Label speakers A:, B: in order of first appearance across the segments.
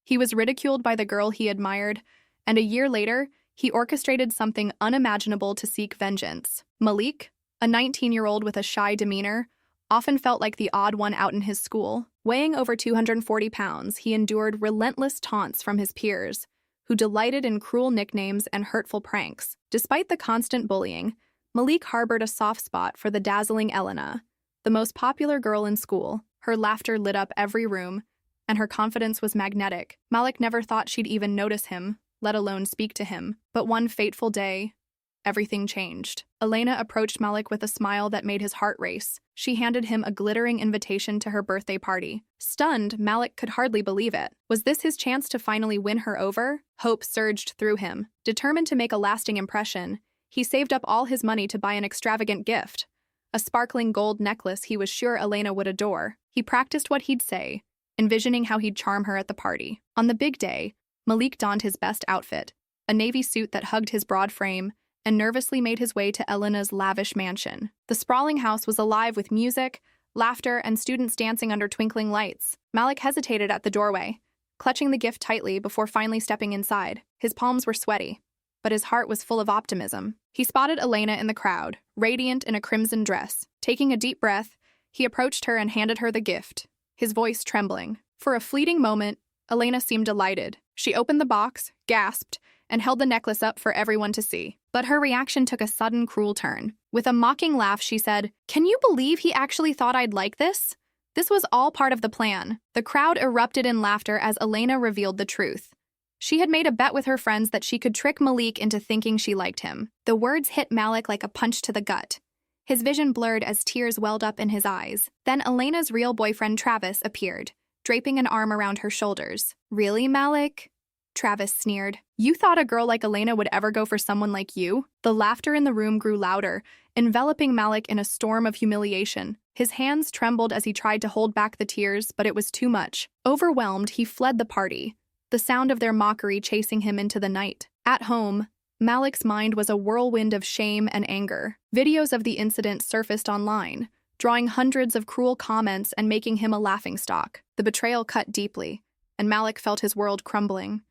A: He was ridiculed by the girl he admired, and a year later, he orchestrated something unimaginable to seek vengeance. Malik, a 19-year-old with a shy demeanor, often felt like the odd one out in his school. Weighing over 240 pounds, he endured relentless taunts from his peers, who delighted in cruel nicknames and hurtful pranks. Despite the constant bullying, Malik harbored a soft spot for the dazzling Elena, the most popular girl in school. Her laughter lit up every room, and her confidence was magnetic. Malik never thought she'd even notice him, let alone speak to him. But one fateful day, everything changed. Elena approached Malik with a smile that made his heart race. She handed him a glittering invitation to her birthday party. Stunned, Malik could hardly believe it. Was this his chance to finally win her over? Hope surged through him. Determined to make a lasting impression, he saved up all his money to buy an extravagant gift, a sparkling gold necklace he was sure Elena would adore. He practiced what he'd say, envisioning how he'd charm her at the party. On the big day, Malik donned his best outfit, a navy suit that hugged his broad frame, and nervously made his way to Elena's lavish mansion. The sprawling house was alive with music, laughter, and students dancing under twinkling lights. Malik hesitated at the doorway, clutching the gift tightly before finally stepping inside. His palms were sweaty, but his heart was full of optimism. He spotted Elena in the crowd, radiant in a crimson dress. Taking a deep breath, he approached her and handed her the gift, his voice trembling. For a fleeting moment, Elena seemed delighted. She opened the box, gasped, and held the necklace up for everyone to see. But her reaction took a sudden, cruel turn. With a mocking laugh, she said, "Can you believe he actually thought I'd like this? This was all part of the plan." The crowd erupted in laughter as Elena revealed the truth. She had made a bet with her friends that she could trick Malik into thinking she liked him. The words hit Malik like a punch to the gut. His vision blurred as tears welled up in his eyes. Then Elena's real boyfriend, Travis, appeared, draping an arm around her shoulders. "Really, Malik?" Travis sneered. "You thought a girl like Elena would ever go for someone like you?" The laughter in the room grew louder, enveloping Malik in a storm of humiliation. His hands trembled as he tried to hold back the tears, but it was too much. Overwhelmed, he fled the party, the sound of their mockery chasing him into the night. At home, Malik's mind was a whirlwind of shame and anger. Videos of the incident surfaced online, drawing hundreds of cruel comments and making him a laughingstock. The betrayal cut deeply, and Malik felt his world crumbling.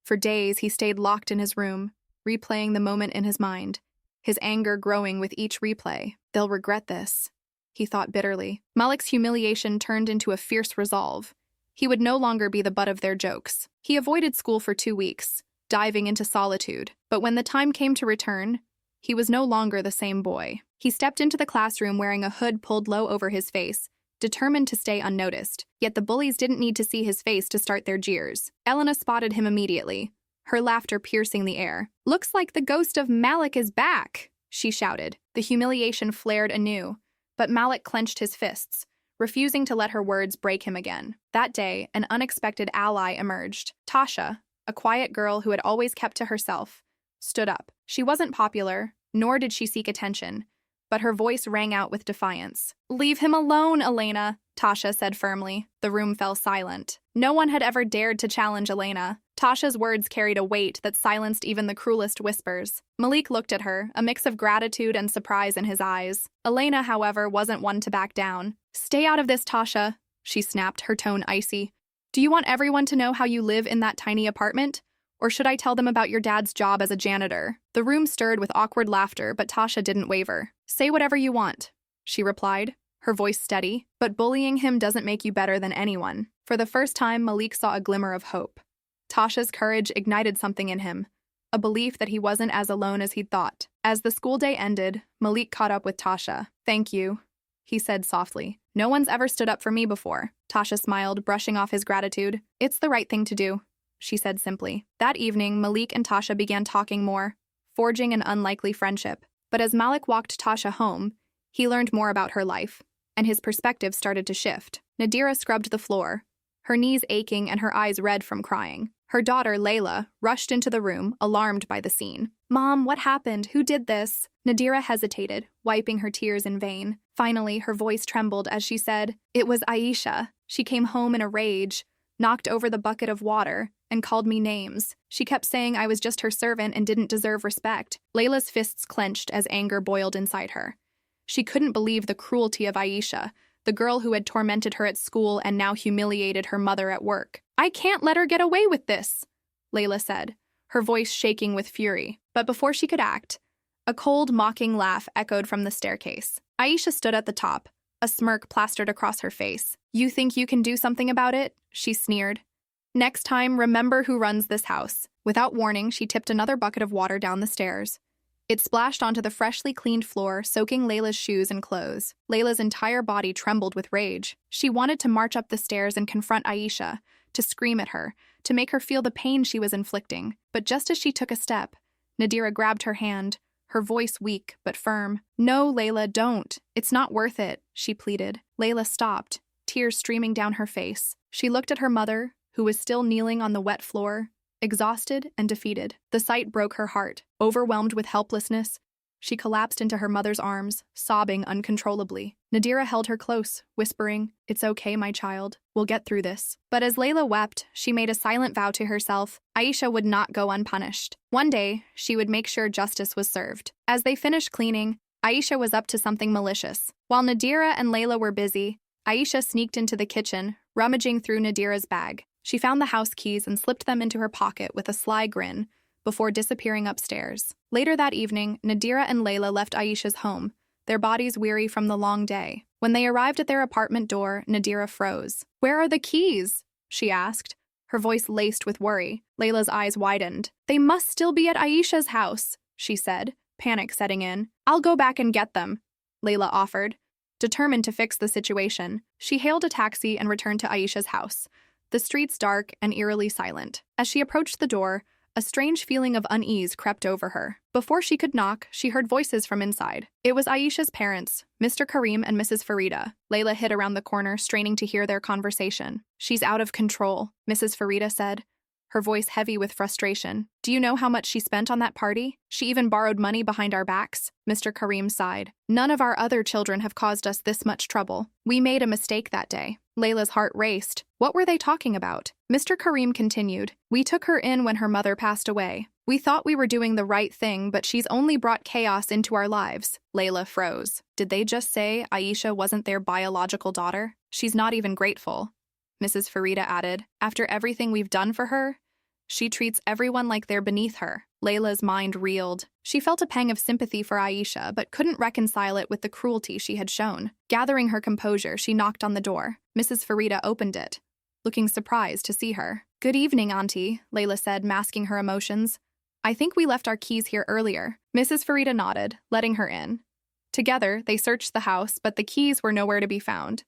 A: For days, he stayed locked in his room, replaying the moment in his mind, his anger growing with each replay. "They'll regret this," he thought bitterly. Malik's humiliation turned into a fierce resolve. He would no longer be the butt of their jokes. He avoided school for 2 weeks, diving into solitude. But when the time came to return, he was no longer the same boy. He stepped into the classroom wearing a hood pulled low over his face, determined to stay unnoticed. Yet the bullies didn't need to see his face to start their jeers. Elena spotted him immediately, her laughter piercing the air. "Looks like the ghost of Malik is back," she shouted. The humiliation flared anew, but Malik clenched his fists, refusing to let her words break him again. That day, an unexpected ally emerged. Tasha, a quiet girl who had always kept to herself, stood up. She wasn't popular, nor did she seek attention, but her voice rang out with defiance. "Leave him alone, Elena," Tasha said firmly. The room fell silent. No one had ever dared to challenge Elena. Tasha's words carried a weight that silenced even the cruelest whispers. Malik looked at her, a mix of gratitude and surprise in his eyes. Elena, however, wasn't one to back down. "Stay out of this, Tasha," she snapped, her tone icy. "Do you want everyone to know how you live in that tiny apartment? Or should I tell them about your dad's job as a janitor?" The room stirred with awkward laughter, but Tasha didn't waver. "Say whatever you want," she replied, her voice steady. "But bullying him doesn't make you better than anyone." For the first time, Malik saw a glimmer of hope. Tasha's courage ignited something in him, a belief that he wasn't as alone as he'd thought. As the school day ended, Malik caught up with Tasha. "Thank you," he said softly. "No one's ever stood up for me before." Tasha smiled, brushing off his gratitude. "It's the right thing to do," she said simply. That evening, Malik and Tasha began talking more, forging an unlikely friendship. But as Malik walked Tasha home, he learned more about her life, and his perspective started to shift. Nadira scrubbed the floor, her knees aching and her eyes red from crying. Her daughter, Layla, rushed into the room, alarmed by the scene. "Mom, what happened? Who did this?" Nadira hesitated, wiping her tears in vain. Finally, her voice trembled as she said, "It was Aisha. She came home in a rage, knocked over the bucket of water, and called me names. She kept saying I was just her servant and didn't deserve respect." Layla's fists clenched as anger boiled inside her. She couldn't believe the cruelty of Aisha, the girl who had tormented her at school and now humiliated her mother at work. I can't let her get away with this, Layla said, her voice shaking with fury. But before she could act, a cold, mocking laugh echoed from the staircase. Aisha stood at the top, a smirk plastered across her face. You think you can do something about it? She sneered. Next time, remember who runs this house. Without warning, she tipped another bucket of water down the stairs. It splashed onto the freshly cleaned floor, soaking Layla's shoes and clothes. Layla's entire body trembled with rage. She wanted to march up the stairs and confront Aisha, to scream at her, to make her feel the pain she was inflicting. But just as she took a step, Nadira grabbed her hand, her voice weak but firm. No, Layla, don't. It's not worth it, she pleaded. Layla stopped, tears streaming down her face. She looked at her mother, who was still kneeling on the wet floor, exhausted and defeated. The sight broke her heart. Overwhelmed with helplessness, she collapsed into her mother's arms, sobbing uncontrollably. Nadira held her close, whispering, "It's okay, my child. We'll get through this." But as Layla wept, she made a silent vow to herself. Aisha would not go unpunished. One day, she would make sure justice was served. As they finished cleaning, Aisha was up to something malicious. While Nadira and Layla were busy, Aisha sneaked into the kitchen, rummaging through Nadira's bag. She found the house keys and slipped them into her pocket with a sly grin before disappearing upstairs. Later that evening, Nadira and Layla left Aisha's home, their bodies weary from the long day. When they arrived at their apartment door, Nadira froze. "Where are the keys?" she asked, her voice laced with worry. Layla's eyes widened. "They must still be at Aisha's house," she said, panic setting in. "I'll go back and get them," Layla offered, determined to fix the situation. She hailed a taxi and returned to Aisha's house, the streets dark and eerily silent. As she approached the door, a strange feeling of unease crept over her. Before she could knock, she heard voices from inside. It was Aisha's parents, Mr. Karim and Mrs. Farida. Layla hid around the corner, straining to hear their conversation. "She's out of control," Mrs. Farida said, her voice heavy with frustration. "Do you know how much she spent on that party? She even borrowed money behind our backs." Mr. Karim sighed. "None of our other children have caused us this much trouble. We made a mistake that day." Layla's heart raced. What were they talking about? Mr. Karim continued. "We took her in when her mother passed away. We thought we were doing the right thing, but she's only brought chaos into our lives." Layla froze. Did they just say Aisha wasn't their biological daughter? "She's not even grateful," Mrs. Farida added. "After everything we've done for her, she treats everyone like they're beneath her." Layla's mind reeled. She felt a pang of sympathy for Aisha, but couldn't reconcile it with the cruelty she had shown. Gathering her composure, she knocked on the door. Mrs. Farida opened it, looking surprised to see her. "Good evening, Auntie," Layla said, masking her emotions. "I think we left our keys here earlier." Mrs. Farida nodded, letting her in. Together, they searched the house, but the keys were nowhere to be found.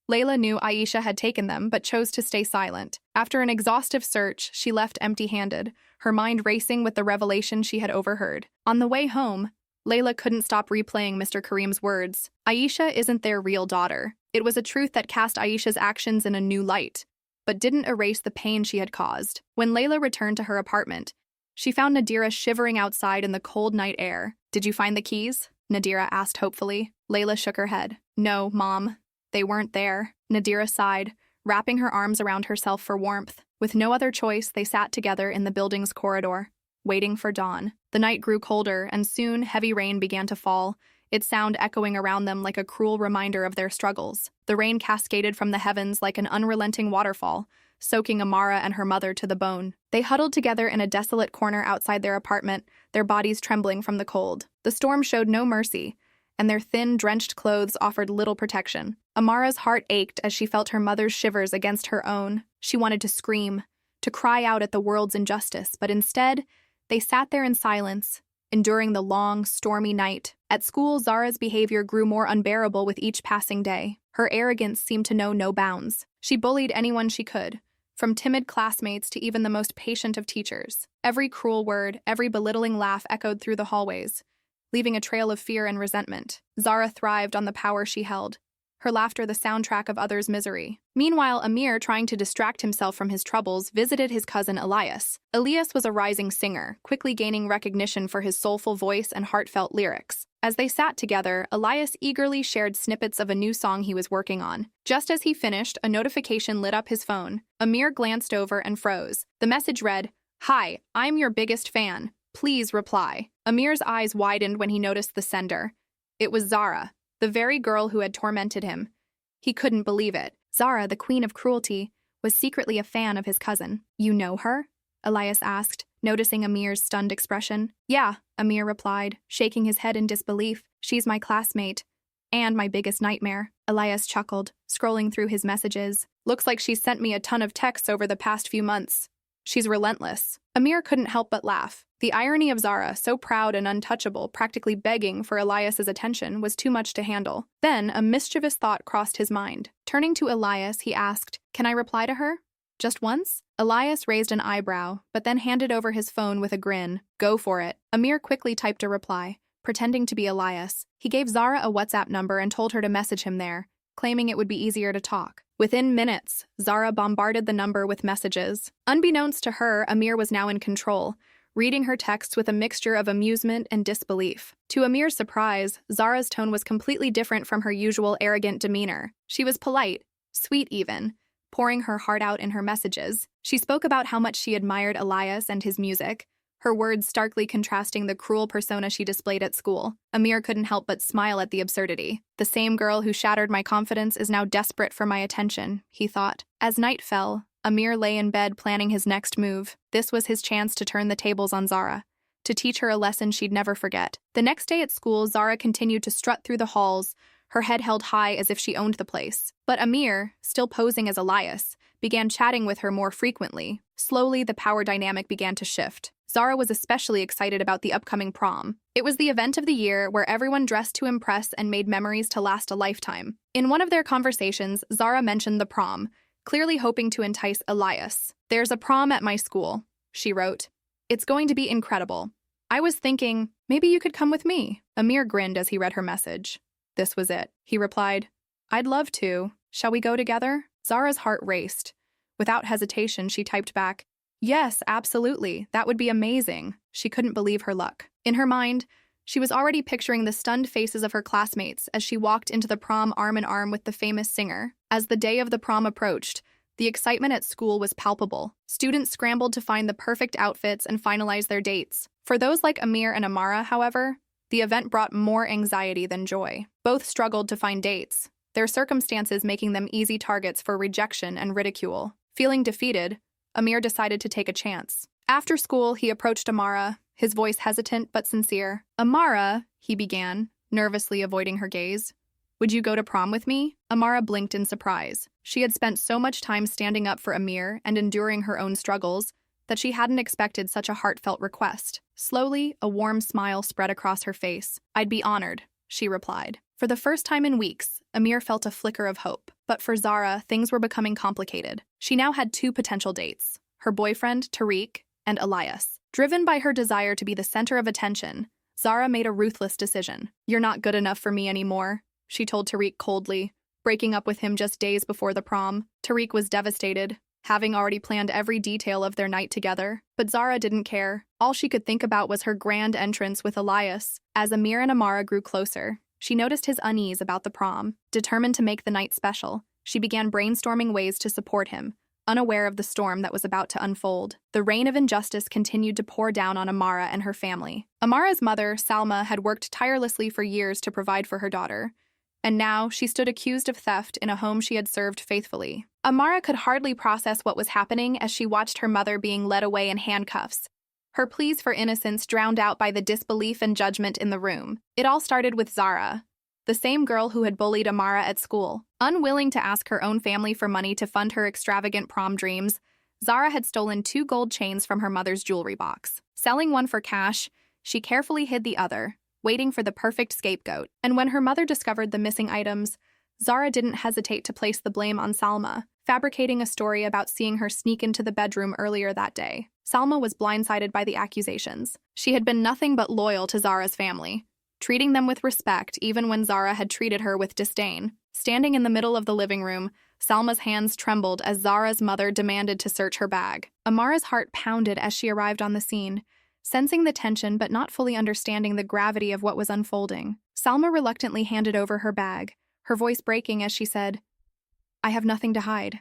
A: Layla knew Aisha had taken them, but chose to stay silent. After an exhaustive search, she left empty-handed, her mind racing with the revelation she had overheard. On the way home, Layla couldn't stop replaying Mr. Karim's words. Aisha isn't their real daughter. It was a truth that cast Aisha's actions in a new light, but didn't erase the pain she had caused. When Layla returned to her apartment, she found Nadira shivering outside in the cold night air. "Did you find the keys?" Nadira asked hopefully. Layla shook her head. "No, Mom. They weren't there." Nadira sighed, wrapping her arms around herself for warmth. With no other choice, they sat together in the building's corridor, waiting for dawn. The night grew colder, and soon heavy rain began to fall, its sound echoing around them like a cruel reminder of their struggles. The rain cascaded from the heavens like an unrelenting waterfall, soaking Amara and her mother to the bone. They huddled together in a desolate corner outside their apartment, their bodies trembling from the cold. The storm showed no mercy, and their thin, drenched clothes offered little protection. Amara's heart ached as she felt her mother's shivers against her own. She wanted to scream, to cry out at the world's injustice, but instead, they sat there in silence, enduring the long, stormy night. At school, Zara's behavior grew more unbearable with each passing day. Her arrogance seemed to know no bounds. She bullied anyone she could, from timid classmates to even the most patient of teachers. Every cruel word, every belittling laugh echoed through the hallways, leaving a trail of fear and resentment. Zara thrived on the power she held, her laughter the soundtrack of others' misery. Meanwhile, Amir, trying to distract himself from his troubles, visited his cousin Elias. Elias was a rising singer, quickly gaining recognition for his soulful voice and heartfelt lyrics. As they sat together, Elias eagerly shared snippets of a new song he was working on. Just as he finished, a notification lit up his phone. Amir glanced over and froze. The message read, "Hi, I'm your biggest fan. Please reply." Amir's eyes widened when he noticed the sender. It was Zara, the very girl who had tormented him. He couldn't believe it. Zara, the queen of cruelty, was secretly a fan of his cousin. You know her? Elias asked, noticing Amir's stunned expression. Yeah, Amir replied, shaking his head in disbelief. She's my classmate. And my biggest nightmare. Elias chuckled, scrolling through his messages. Looks like she's sent me a ton of texts over the past few months. She's relentless. Amir couldn't help but laugh. The irony of Zara, so proud and untouchable, practically begging for Elias's attention, was too much to handle. Then a mischievous thought crossed his mind. Turning to Elias, he asked, "Can I reply to her? Just once?" Elias raised an eyebrow, but then handed over his phone with a grin. Go for it. Amir quickly typed a reply, pretending to be Elias. He gave Zara a WhatsApp number and told her to message him there, claiming it would be easier to talk. Within minutes, Zara bombarded the number with messages. Unbeknownst to her, Amir was now in control, reading her texts with a mixture of amusement and disbelief. To Amir's surprise, Zara's tone was completely different from her usual arrogant demeanor. She was polite, sweet even, pouring her heart out in her messages. She spoke about how much she admired Elias and his music, her words starkly contrasting the cruel persona she displayed at school. Amir couldn't help but smile at the absurdity. The same girl who shattered my confidence is now desperate for my attention, he thought. As night fell, Amir lay in bed planning his next move. This was his chance to turn the tables on Zara, to teach her a lesson she'd never forget. The next day at school, Zara continued to strut through the halls, her head held high as if she owned the place. But Amir, still posing as Elias, began chatting with her more frequently. Slowly, the power dynamic began to shift. Zara was especially excited about the upcoming prom. It was the event of the year where everyone dressed to impress and made memories to last a lifetime. In one of their conversations, Zara mentioned the prom, clearly hoping to entice Elias. There's a prom at my school, she wrote. It's going to be incredible. I was thinking, maybe you could come with me. Amir grinned as he read her message. This was it. He replied, I'd love to. Shall we go together? Zara's heart raced. Without hesitation, she typed back, Yes, absolutely. That would be amazing. She couldn't believe her luck. In her mind, she was already picturing the stunned faces of her classmates as she walked into the prom arm in arm with the famous singer. As the day of the prom approached, the excitement at school was palpable. Students scrambled to find the perfect outfits and finalize their dates. For those like Amir and Amara, however, the event brought more anxiety than joy. Both struggled to find dates, their circumstances making them easy targets for rejection and ridicule. Feeling defeated, Amir decided to take a chance. After school, he approached Amara, his voice hesitant but sincere. Amara, he began, nervously avoiding her gaze. Would you go to prom with me? Amara blinked in surprise. She had spent so much time standing up for Amir and enduring her own struggles that she hadn't expected such a heartfelt request. Slowly, a warm smile spread across her face. I'd be honored, she replied. For the first time in weeks, Amir felt a flicker of hope. But for Zara, things were becoming complicated. She now had two potential dates, her boyfriend, Tariq, and Elias. Driven by her desire to be the center of attention, Zara made a ruthless decision. You're not good enough for me anymore, she told Tariq coldly, breaking up with him just days before the prom. Tariq was devastated, having already planned every detail of their night together. But Zara didn't care. All she could think about was her grand entrance with Elias. As Amir and Amara grew closer, she noticed his unease about the prom. Determined to make the night special, she began brainstorming ways to support him, unaware of the storm that was about to unfold. The rain of injustice continued to pour down on Amara and her family. Amara's mother, Salma, had worked tirelessly for years to provide for her daughter, and now she stood accused of theft in a home she had served faithfully. Amara could hardly process what was happening as she watched her mother being led away in handcuffs, her pleas for innocence drowned out by the disbelief and judgment in the room. It all started with Zara, the same girl who had bullied Amara at school. Unwilling to ask her own family for money to fund her extravagant prom dreams, Zara had stolen 2 gold chains from her mother's jewelry box. Selling one for cash, she carefully hid the other, waiting for the perfect scapegoat. And when her mother discovered the missing items, Zara didn't hesitate to place the blame on Salma, fabricating a story about seeing her sneak into the bedroom earlier that day. Salma was blindsided by the accusations. She had been nothing but loyal to Zara's family, treating them with respect even when Zara had treated her with disdain. Standing in the middle of the living room, Salma's hands trembled as Zara's mother demanded to search her bag. Amara's heart pounded as she arrived on the scene, sensing the tension but not fully understanding the gravity of what was unfolding. Salma reluctantly handed over her bag, her voice breaking as she said, I have nothing to hide.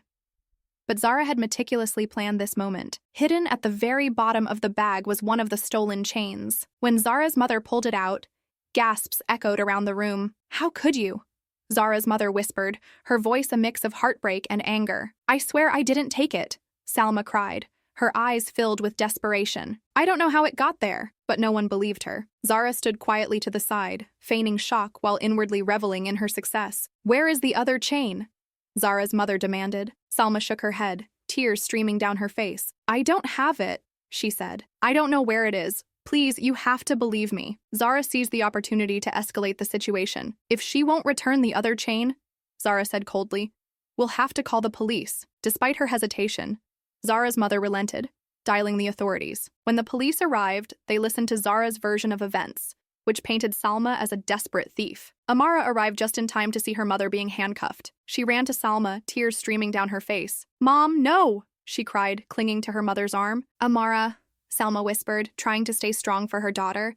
A: But Zara had meticulously planned this moment. Hidden at the very bottom of the bag was one of the stolen chains. When Zara's mother pulled it out, gasps echoed around the room. How could you? Zara's mother whispered, her voice a mix of heartbreak and anger. I swear I didn't take it, Salma cried, her eyes filled with desperation. I don't know how it got there, but no one believed her. Zara stood quietly to the side, feigning shock while inwardly reveling in her success. Where is the other chain? Zara's mother demanded. Salma shook her head, tears streaming down her face. I don't have it, she said. I don't know where it is. Please, you have to believe me. Zara seized the opportunity to escalate the situation. If she won't return the other chain, Zara said coldly, we'll have to call the police. Despite her hesitation, Zara's mother relented, dialing the authorities. When the police arrived, they listened to Zara's version of events, which painted Salma as a desperate thief. Amara arrived just in time to see her mother being handcuffed. She ran to Salma, tears streaming down her face. Mom, no! She cried, clinging to her mother's arm. Amara, Salma whispered, trying to stay strong for her daughter.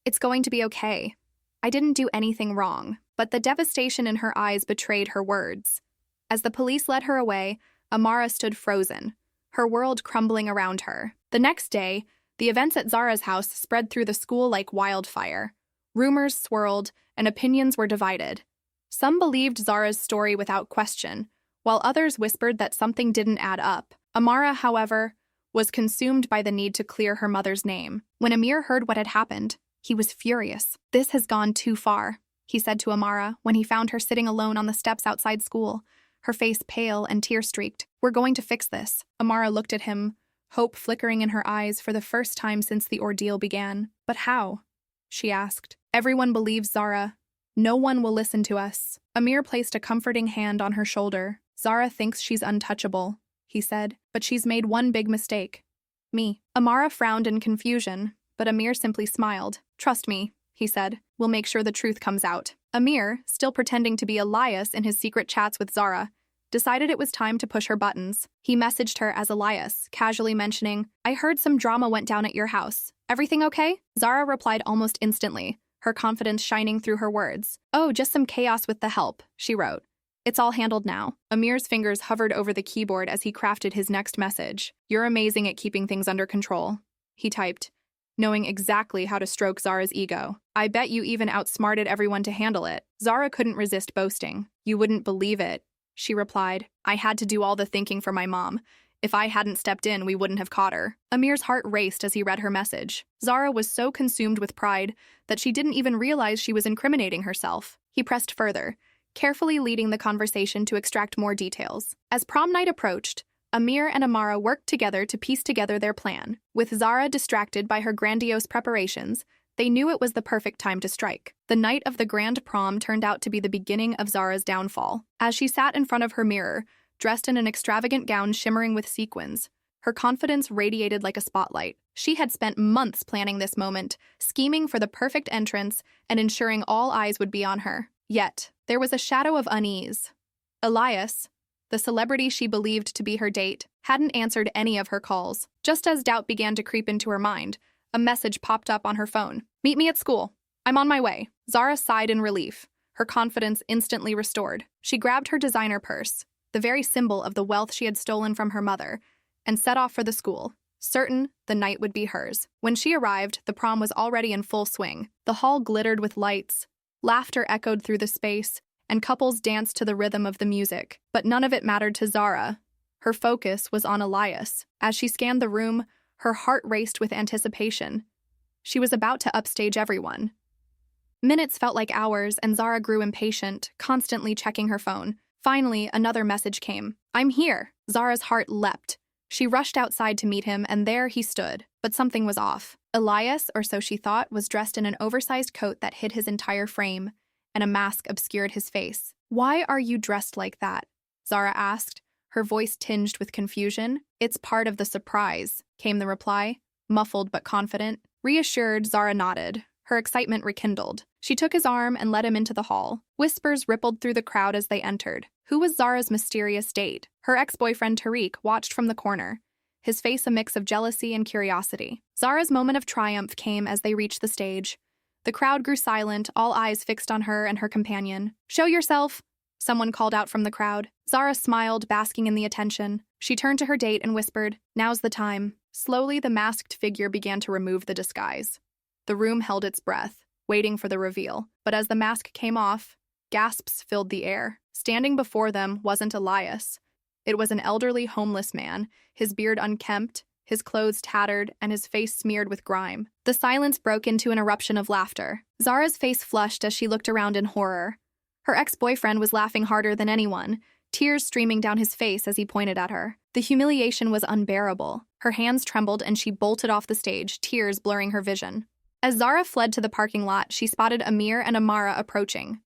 A: It's going to be okay. I didn't do anything wrong. But the devastation in her eyes betrayed her words. As the police led her away, Amara stood frozen, her world crumbling around her. The next day, the events at Zara's house spread through the school like wildfire. Rumors swirled, and opinions were divided. Some believed Zara's story without question, while others whispered that something didn't add up. Amara, however, was consumed by the need to clear her mother's name. When Amir heard what had happened, he was furious. This has gone too far, he said to Amara when he found her sitting alone on the steps outside school, her face pale and tear-streaked. We're going to fix this. Amara looked at him, hope flickering in her eyes for the first time since the ordeal began. But how? She asked. Everyone believes Zara. No one will listen to us. Amir placed a comforting hand on her shoulder. Zara thinks she's untouchable, he said, but she's made one big mistake. Me. Amara frowned in confusion, but Amir simply smiled. Trust me, he said. We'll make sure the truth comes out. Amir, still pretending to be Elias in his secret chats with Zara, decided it was time to push her buttons. He messaged her as Elias, casually mentioning, I heard some drama went down at your house. Everything okay? Zara replied almost instantly, her confidence shining through her words. Oh, just some chaos with the help, she wrote. It's all handled now. Amir's fingers hovered over the keyboard as he crafted his next message. You're amazing at keeping things under control, he typed, knowing exactly how to stroke Zara's ego. I bet you even outsmarted everyone to handle it. Zara couldn't resist boasting. You wouldn't believe it, she replied. I had to do all the thinking for my mom. If I hadn't stepped in, we wouldn't have caught her. Amir's heart raced as he read her message. Zara was so consumed with pride that she didn't even realize she was incriminating herself. He pressed further, carefully leading the conversation to extract more details. As prom night approached, Amir and Amara worked together to piece together their plan. With Zara distracted by her grandiose preparations, they knew it was the perfect time to strike. The night of the grand prom turned out to be the beginning of Zara's downfall. As she sat in front of her mirror, dressed in an extravagant gown shimmering with sequins, her confidence radiated like a spotlight. She had spent months planning this moment, scheming for the perfect entrance and ensuring all eyes would be on her. Yet, there was a shadow of unease. Elias, the celebrity she believed to be her date, hadn't answered any of her calls. Just as doubt began to creep into her mind, a message popped up on her phone. Meet me at school. I'm on my way. Zara sighed in relief, her confidence instantly restored. She grabbed her designer purse, the very symbol of the wealth she had stolen from her mother, and set off for the school, certain the night would be hers. When she arrived, the prom was already in full swing. The hall glittered with lights, laughter echoed through the space, and couples danced to the rhythm of the music. But none of it mattered to Zara. Her focus was on Elias. As she scanned the room, her heart raced with anticipation. She was about to upstage everyone. Minutes felt like hours, and Zara grew impatient, constantly checking her phone. Finally, another message came. I'm here. Zara's heart leapt. She rushed outside to meet him, and there he stood. But something was off. Elias, or so she thought, was dressed in an oversized coat that hid his entire frame, and a mask obscured his face. Why are you dressed like that? Zara asked, her voice tinged with confusion. It's part of the surprise, came the reply, muffled but confident. Reassured, Zara nodded. Her excitement rekindled. She took his arm and led him into the hall. Whispers rippled through the crowd as they entered. Who was Zara's mysterious date? Her ex-boyfriend Tariq watched from the corner, his face a mix of jealousy and curiosity. Zara's moment of triumph came as they reached the stage. The crowd grew silent, all eyes fixed on her and her companion. Show yourself, someone called out from the crowd. Zara smiled, basking in the attention. She turned to her date and whispered, Now's the time. Slowly, the masked figure began to remove the disguise. The room held its breath, waiting for the reveal. But as the mask came off, Gasps filled the air. Standing before them wasn't Elias. It was an elderly, homeless man, his beard unkempt, his clothes tattered, and his face smeared with grime. The silence broke into an eruption of laughter. Zara's face flushed as she looked around in horror. Her ex-boyfriend was laughing harder than anyone, tears streaming down his face as he pointed at her. The humiliation was unbearable. Her hands trembled and she bolted off the stage, tears blurring her vision. As Zara fled to the parking lot, she spotted Amir and Amara approaching.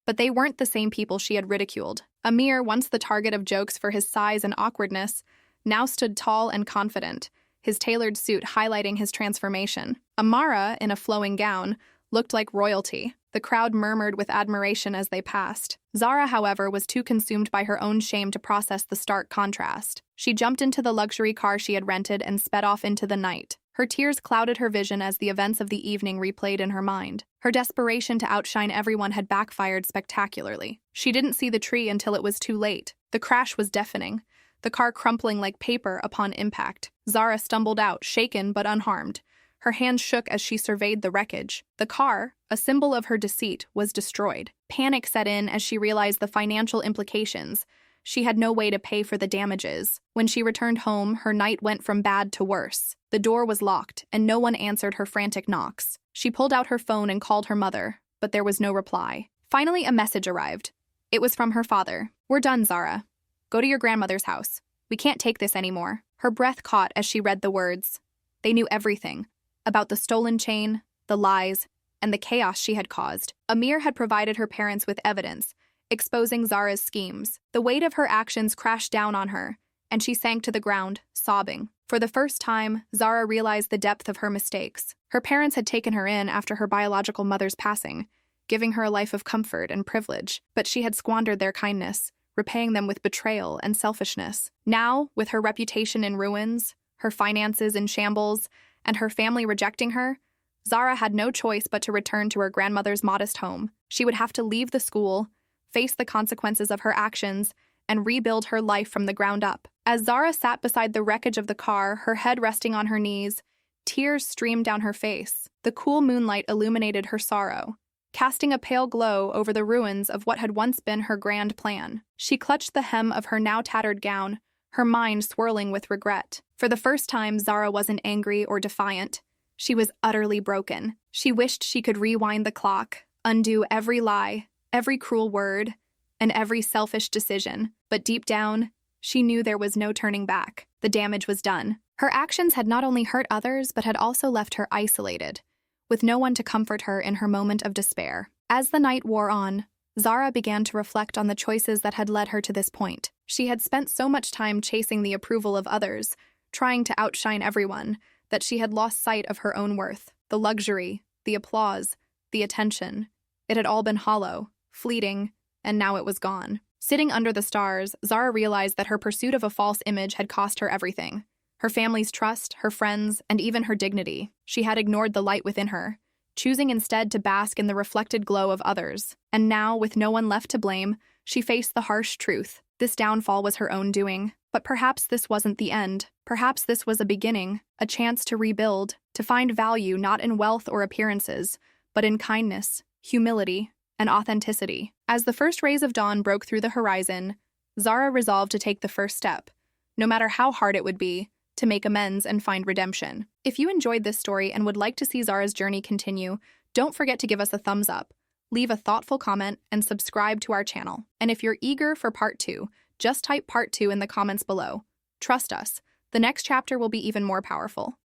A: But they weren't the same people she had ridiculed. Amir, once the target of jokes for his size and awkwardness, now stood tall and confident, his tailored suit highlighting his transformation. Amara, in a flowing gown, looked like royalty. The crowd murmured with admiration as they passed. Zara, however, was too consumed by her own shame to process the stark contrast. She jumped into the luxury car she had rented and sped off into the night. Her tears clouded her vision as the events of the evening replayed in her mind. Her desperation to outshine everyone had backfired spectacularly. She didn't see the tree until it was too late. The crash was deafening, the car crumpling like paper upon impact. Zara stumbled out, shaken but unharmed. Her hands shook as she surveyed the wreckage. The car, a symbol of her deceit, was destroyed. Panic set in as she realized the financial implications. She had no way to pay for the damages. When she returned home, her night went from bad to worse. The door was locked, and no one answered her frantic knocks. She pulled out her phone and called her mother, but there was no reply. Finally, a message arrived. It was from her father. "We're done, Zara. Go to your grandmother's house. We can't take this anymore." Her breath caught as she read the words. They knew everything. About the stolen chain, the lies, and the chaos she had caused. Amir had provided her parents with evidence, exposing Zara's schemes. The weight of her actions crashed down on her, and she sank to the ground, sobbing. For the first time, Zara realized the depth of her mistakes. Her parents had taken her in after her biological mother's passing, giving her a life of comfort and privilege, but she had squandered their kindness, repaying them with betrayal and selfishness. Now, with her reputation in ruins, her finances in shambles, and her family rejecting her, Zara had no choice but to return to her grandmother's modest home. She would have to leave the school, face the consequences of her actions, and rebuild her life from the ground up. As Zara sat beside the wreckage of the car, her head resting on her knees, tears streamed down her face. The cool moonlight illuminated her sorrow, casting a pale glow over the ruins of what had once been her grand plan. She clutched the hem of her now tattered gown, her mind swirling with regret. For the first time, Zara wasn't angry or defiant. She was utterly broken. She wished she could rewind the clock, undo every lie, every cruel word, and every selfish decision. But deep down, she knew there was no turning back. The damage was done. Her actions had not only hurt others, but had also left her isolated, with no one to comfort her in her moment of despair. As the night wore on, Zara began to reflect on the choices that had led her to this point. She had spent so much time chasing the approval of others, trying to outshine everyone, that she had lost sight of her own worth. The luxury, the applause, the attention. It had all been hollow, fleeting, and now it was gone. Sitting under the stars, Zara realized that her pursuit of a false image had cost her everything. Her family's trust, her friends, and even her dignity. She had ignored the light within her, choosing instead to bask in the reflected glow of others. And now, with no one left to blame, she faced the harsh truth. This downfall was her own doing. But perhaps this wasn't the end. Perhaps this was a beginning, a chance to rebuild, to find value not in wealth or appearances, but in kindness, humility, and authenticity. As the first rays of dawn broke through the horizon, Zara resolved to take the first step, no matter how hard it would be, to make amends and find redemption. If you enjoyed this story and would like to see Zara's journey continue, don't forget to give us a thumbs up, leave a thoughtful comment, and subscribe to our channel. And if you're eager for part 2, just type part 2 in the comments below. Trust us, the next chapter will be even more powerful.